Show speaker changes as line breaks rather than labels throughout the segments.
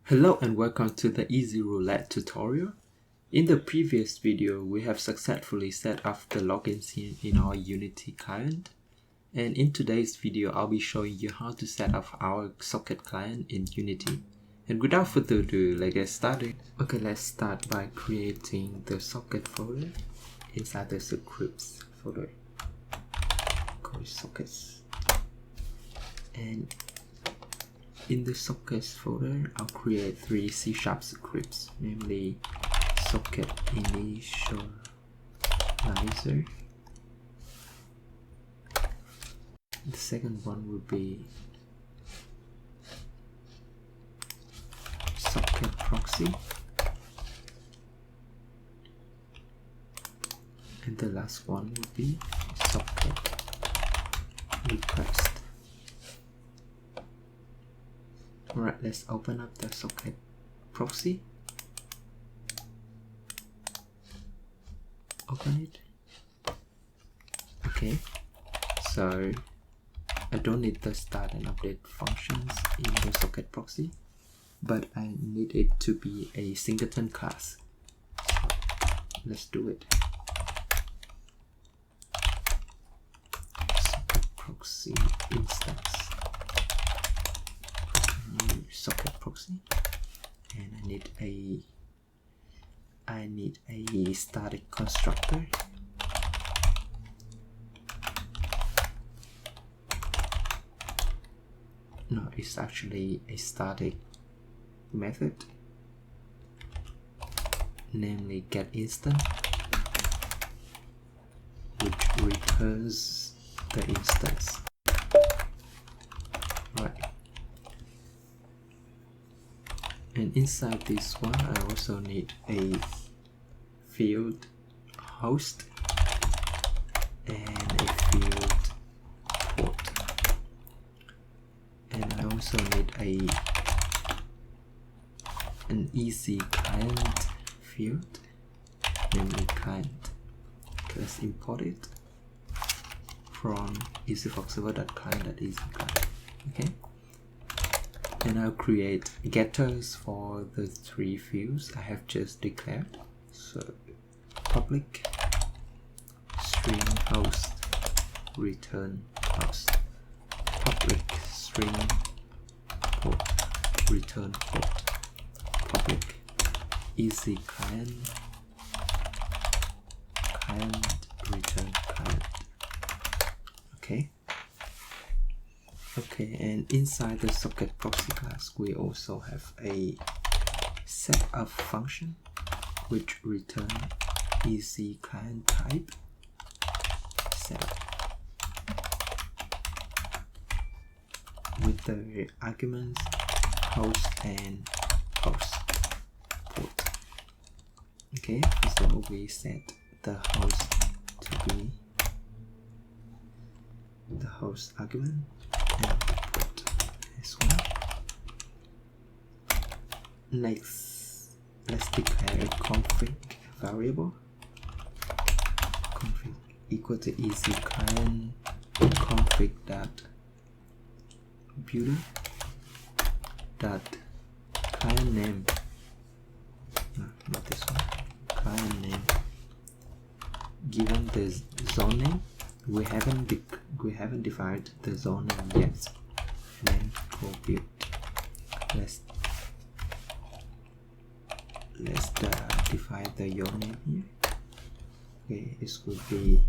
Hello and welcome to the EzyRoulette tutorial. In the previous video, we have successfully set up the login scene in our Unity client. And in today's video, I'll be showing you how to set up our socket client in Unity. And without further ado, let's get started. Okay, let's start by creating the socket folder inside the scripts folder. Call it sockets. And in the sockets folder, I'll create 3 C# scripts, namely socket initializer. The second one will be socket proxy, and the last one will be socket request. Alright, let's open up the socket proxy. Open it. Okay, so I don't need the start and update functions in the socket proxy, but I need it to be a singleton class. So let's do it. Socket proxy instance. Socket proxy, and I need a static constructor. No, it's actually a static method, namely getInstant, which returns the instance. Right. And inside this one, I also need a field host and a field port. And I also need an EzyClient field, namely client. Okay, let's import it from easyfoxserver.client.easyclient. Okay. And I'll create getters for the 3 fields I have just declared. So public string host return host, public string port return port, public EzyClient client return client. Okay. Okay, and inside the socket proxy class, we also have a setup function which return EzyClient type setup with the arguments host and host port. Okay, so we set the host to be the host argument and the port as well. Next, let's declare a config variable. Config equal to EzyClient config dot builder dot client name. No, not this one. Client name. Given the zone name, we haven't defined the zone name yet. Then go build. Let's define the your name here. Okay, it will be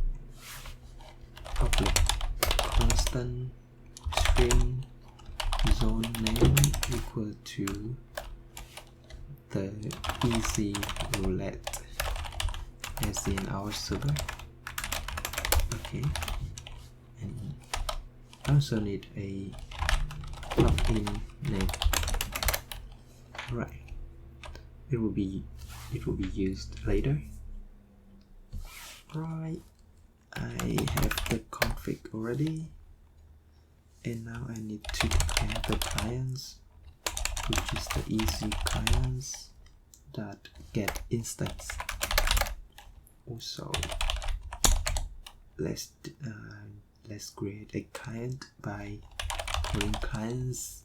public constant string zone name equal to the EzyRoulette as in our server. Okay, and I also need a plugin name. Right, it will be used later. Right, I have the config already, and now I need to declare the clients, which is the EzyClients dot get instance. Also, let's create a client by calling clients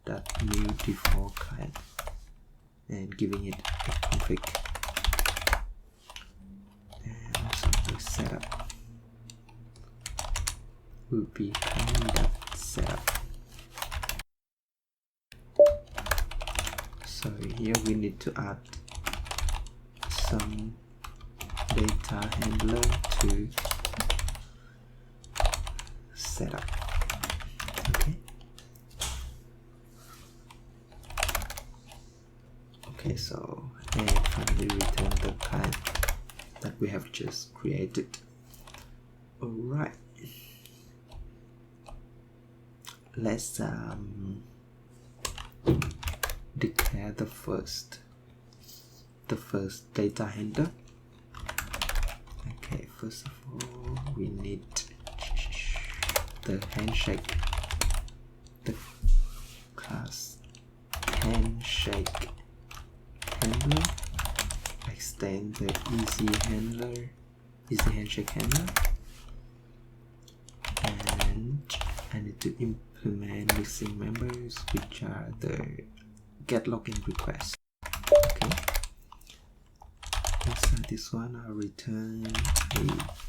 that new default client. and giving it a config, and also the setup will be setup. So here we need to add some data handler to setup. Okay. Okay, so and finally return the type that we have just created. Alright. Let's declare the first data handler. Okay, first of all we need the handshake, the class handshake handler, extend the easy handshake handler, and I need to implement missing members, which are the get login request. Okay, inside this one I'll return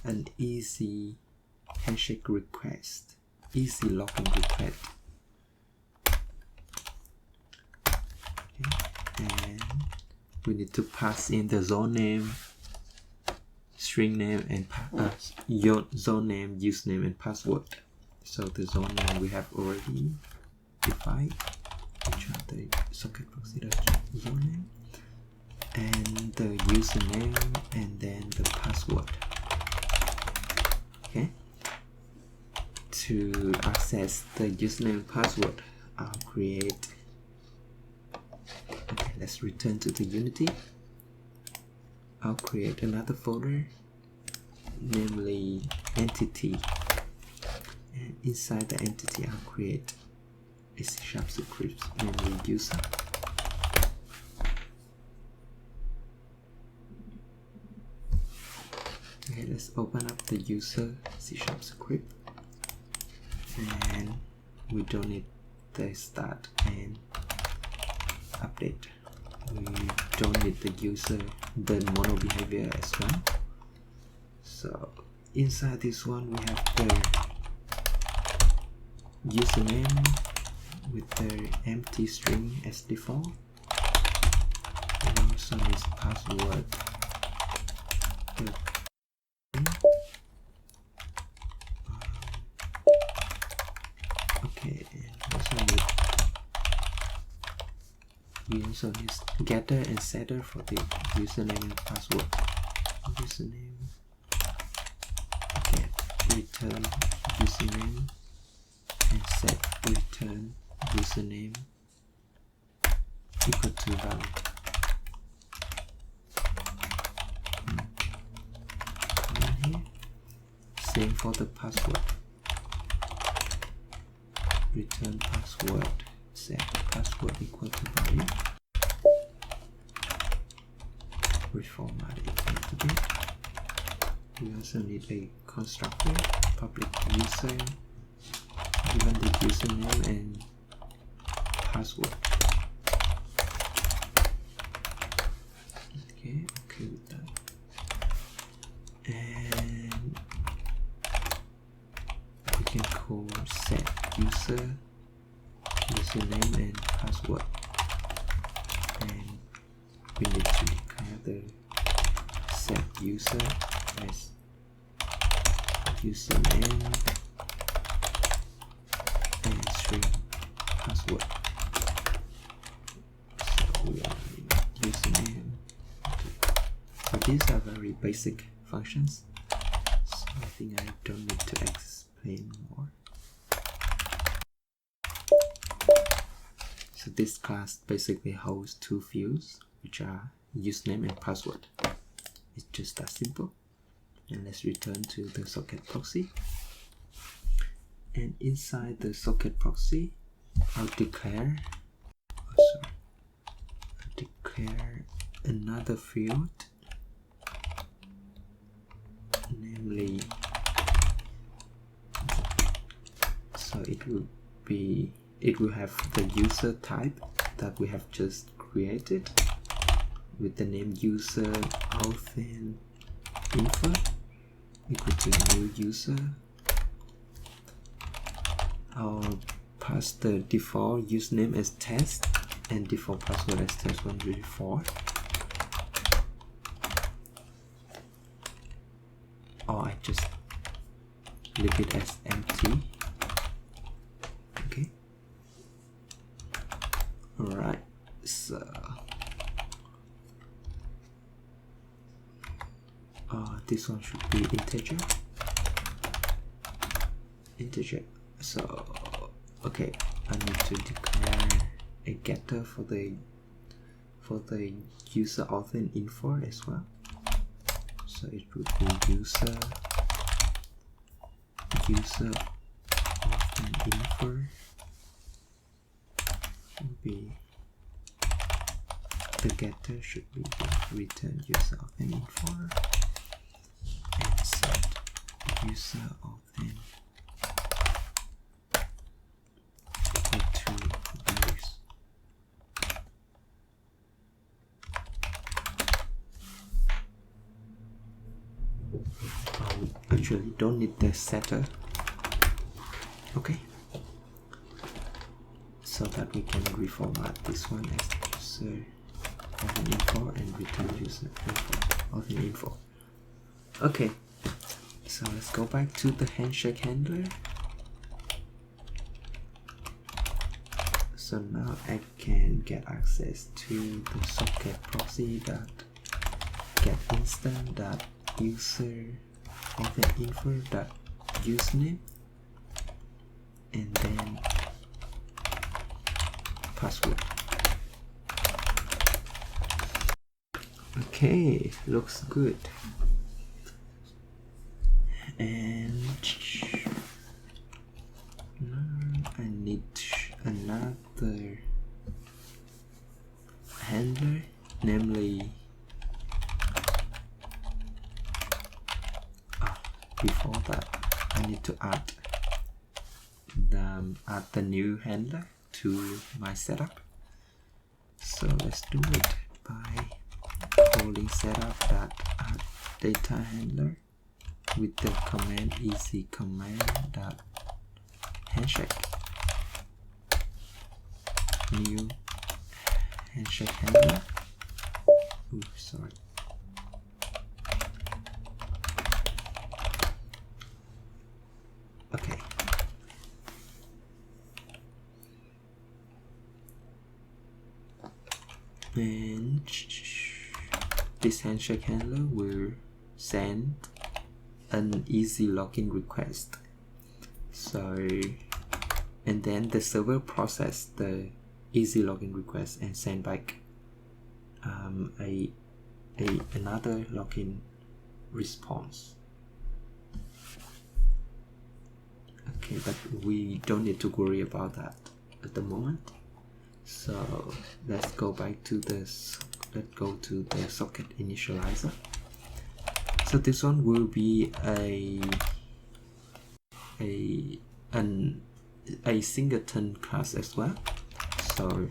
an easy handshake request, easy login request. Okay. And we need to pass in the zone name, string name, and zone name, username, and password. So the zone name we have already defined, which are the socket proxy zone name, and the username, and then the password. Okay. To access the username and password, I'll create. Okay, let's return to the Unity. I'll create another folder, namely entity, and inside the entity I'll create a C# script, namely user. Okay, let's open up the user C# script, and we don't need the start and update. We don't need the user the mono behavior as well. So inside this one we have the username with the empty string as default, and also this password. Okay, and we also need getter and setter for the username and password. Username, okay, return username, and set return username equal to valid. And here, same for the password. Return password, set password equal to value, reformat equal to date. We also need a constructor, public user, given the username and password. Okay with that. And we can call set user, username, and password, and we need to declare the set user as username and string password. So we are username. So these are very basic functions, so I think I don't need to explain more. So this class basically holds two fields, which are username and password. It's just that simple. And let's return to the socket proxy. And inside the socket proxy, I'll declare another field, namely, so it will have the user type that we have just created, with the name user authent info equal to new user. I'll pass the default username as test and default password as test124, or I just leave it as empty. Okay, alright, so this one should be integer. So okay, I need to declare a getter for the user authent info as well. So it would be user authent info should be the getter should be the return user authent info and set user authent equal to values. Actually don't need the setter. Okay, so that we can reformat this one as user authent info and return user authent info. Okay, so let's go back to the handshake handler. So now I can get access to the socket proxy that get instant that user authent info that username and then password. Okay, looks good. And now I need another handler, namely before that I need to add the new handler to my setup. So let's do it by calling setup.add data handler with the command EzyCommand.handshake new handshake handler. Oops, sorry. Okay. And this handshake handler will send an easy login request. So, and then the server process the easy login request and send back another login response. Okay, but we don't need to worry about that at the moment. So let's go back to this. Let's go to the socket initializer. So this one will be a singleton class as well. So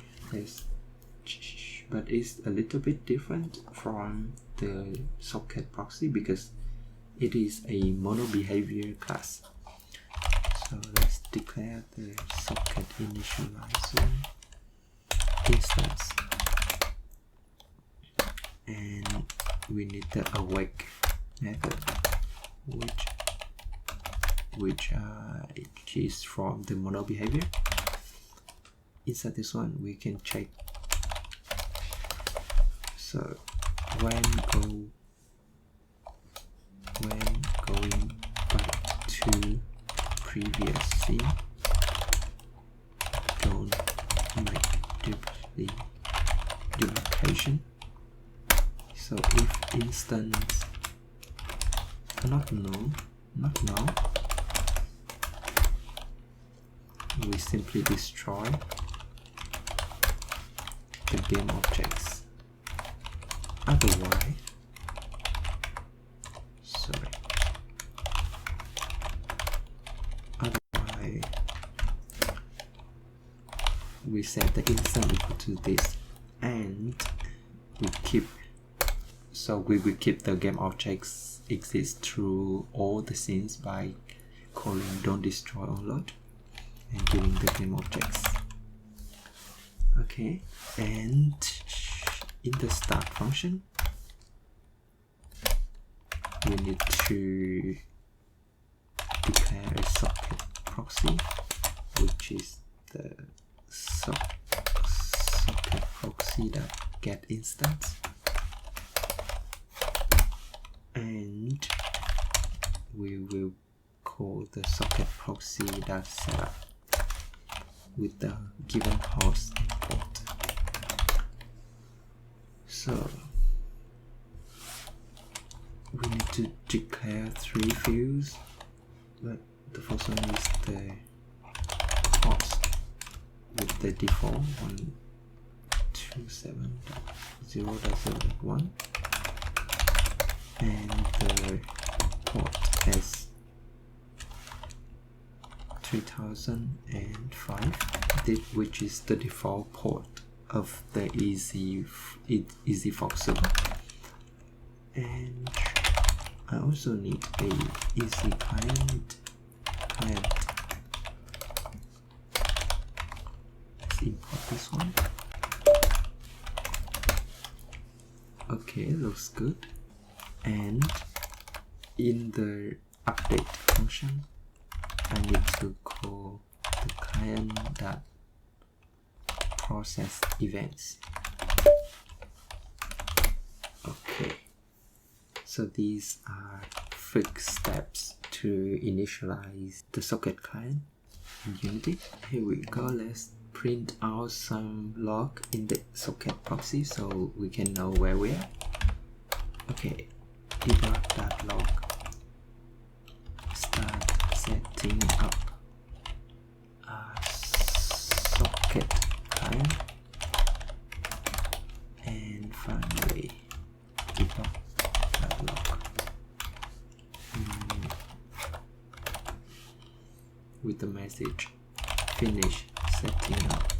but it's a little bit different from the socket proxy because it is a mono behavior class. So let's declare the socket initializer instance, and we need the awake method, which is from the mono behavior. Inside this one we can check. So when going back to previous scene, don't make duplication. So if instance not known, we simply destroy the game objects. Otherwise, we set the instance equal to this, and we will keep the game objects exist through all the scenes by calling don't destroy unload and giving the game objects. Okay, and in the start function we need to declare a socket proxy, which is the socket proxy that get instance, and we will call the socket proxy that setup with the given host and port. So we need to declare 3 fields, but the first one is the host with the default 127.0.0.1 and the port as 3005, which is the default port of the EzyFox server. And I also need a Ezy client. Let's import this one. Okay, looks good. And in the update function, I need to call the client that process events. Okay, so these are fixed steps to initialize the socket client in Unity. Here we go. Let's print out some log in the socket proxy so we can know where we are. Okay, debug.log start setting up a socket client, and finally debug.log with the message finish setting up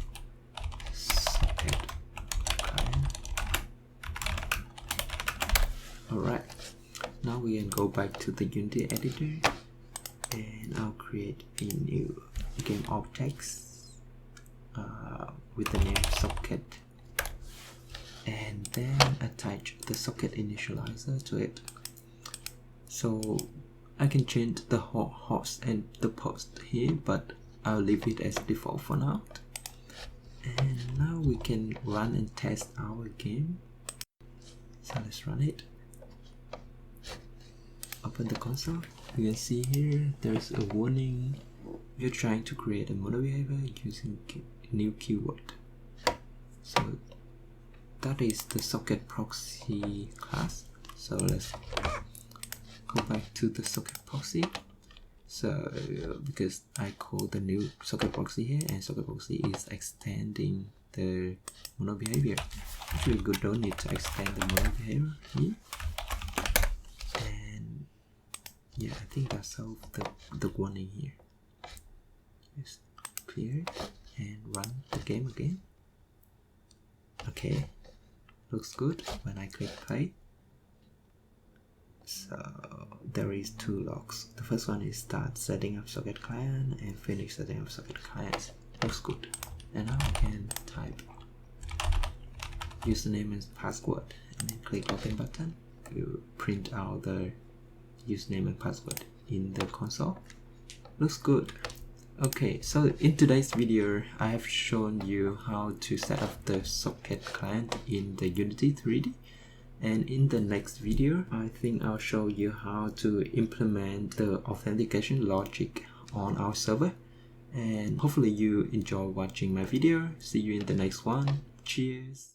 socket client. Alright, now we can go back to the Unity editor and I'll create a new game objects with the name socket, and then attach the socket initializer to it. So I can change the host and the post here, but I'll leave it as default for now. And now we can run and test our game. So let's run it. Open the console. You can see here there's a warning. You're trying to create a model behavior using new keyword. So that is the socket proxy class. So let's go back to the socket proxy. So because I call the new socket proxy here, and socket proxy is extending the mono behavior. Actually, we don't need to extend the mono behavior here. And yeah, I think that solved the warning here. Just clear it and run the game again. Okay, looks good when I click play. So there is 2 logs. The first one is start setting up socket client and finish setting up socket client. Looks good. And now I can type username and password and then click open button. You print out the username and password in the console. Looks good. Okay, so in today's video I have shown you how to set up the socket client in the Unity 3D. And in the next video, I think I'll show you how to implement the authentication logic on our server. And hopefully you enjoy watching my video. See you in the next one. Cheers!